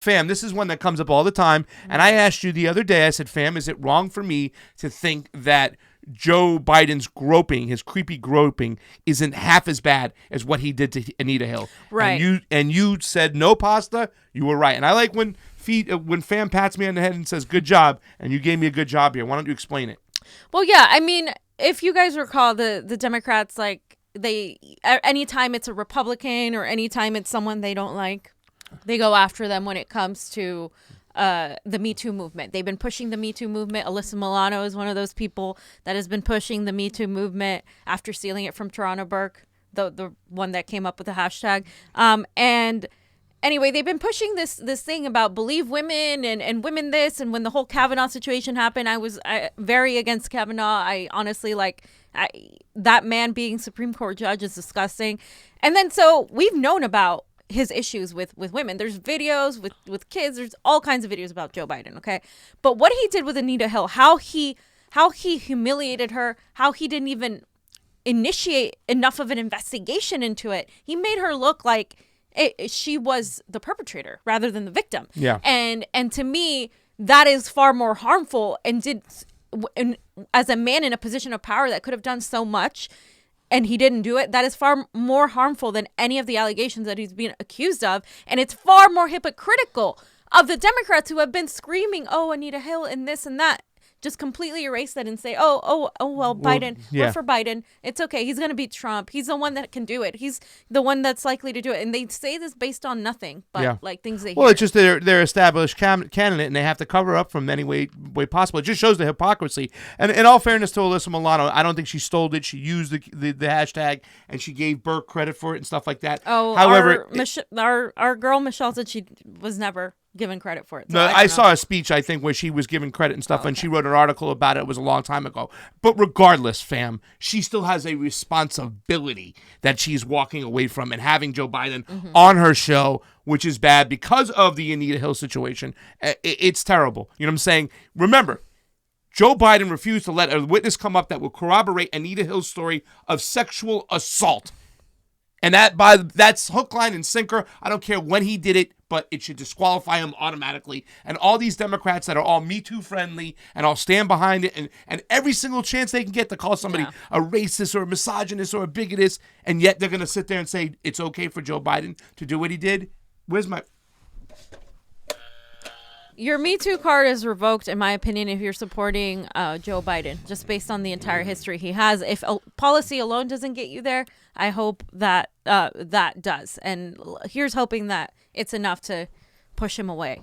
Fam, this is one that comes up all the time. And I asked you the other day, I said, fam, is it wrong for me to think that Joe Biden's groping, his creepy groping, isn't half as bad as what he did to Anita Hill? Right. And you said no, Pasta. You were right. And I like when fam pats me on the head and says, good job. And you gave me a good job here. Why don't you explain it? Well, yeah. I mean, if you guys recall, the Democrats, like, anytime it's a Republican or anytime it's someone they don't like, they go after them when it comes to the Me Too movement. They've been pushing the Me Too movement. Alyssa Milano is one of those people that has been pushing the Me Too movement after stealing it from Toronto Burke, the one that came up with the hashtag. And anyway, they've been pushing this thing about believe women and women this. And when the whole Kavanaugh situation happened, I was very against Kavanaugh. I honestly that man being Supreme Court judge is disgusting. And then so we've known about his issues with women. There's videos with kids. There's all kinds of videos about Joe Biden. Okay. But what he did with Anita Hill, how he humiliated her, how he didn't even initiate enough of an investigation into it. He made her look like she was the perpetrator rather than the victim. Yeah. And to me, that is far more harmful and as a man in a position of power that could have done so much, and he didn't do it, that is far more harmful than any of the allegations that he's being accused of. And it's far more hypocritical of the Democrats who have been screaming, oh, Anita Hill and this and that. Just completely erase that and say, well, Biden, we're for Biden. It's okay. He's going to beat Trump. He's the one that can do it. He's the one that's likely to do it. And they say this based on nothing but like things they hear. Well, it's just they're established candidate and they have to cover up from any way possible. It just shows the hypocrisy. And in all fairness to Alyssa Milano, I don't think she stole it. She used the hashtag and she gave Burke credit for it and stuff like that. Oh, however, our girl Michelle said she was never given credit for it. So no, I saw a speech, I think, where she was given credit and stuff, and she wrote an article about it. It was a long time ago. But regardless, fam, she still has a responsibility that she's walking away from and having Joe Biden on her show, which is bad because of the Anita Hill situation. It's terrible. You know what I'm saying? Remember, Joe Biden refused to let a witness come up that would corroborate Anita Hill's story of sexual assault. And that's hook, line, and sinker. I don't care when he did it, but it should disqualify him automatically. And all these Democrats that are all Me Too friendly and all stand behind it, and every single chance they can get to call somebody a racist or a misogynist or a bigotist, and yet they're going to sit there and say it's okay for Joe Biden to do what he did. Where's my... Your Me Too card is revoked, in my opinion, if you're supporting Joe Biden, just based on the entire history he has. If policy alone doesn't get you there, I hope that that does. And here's hoping that it's enough to push him away.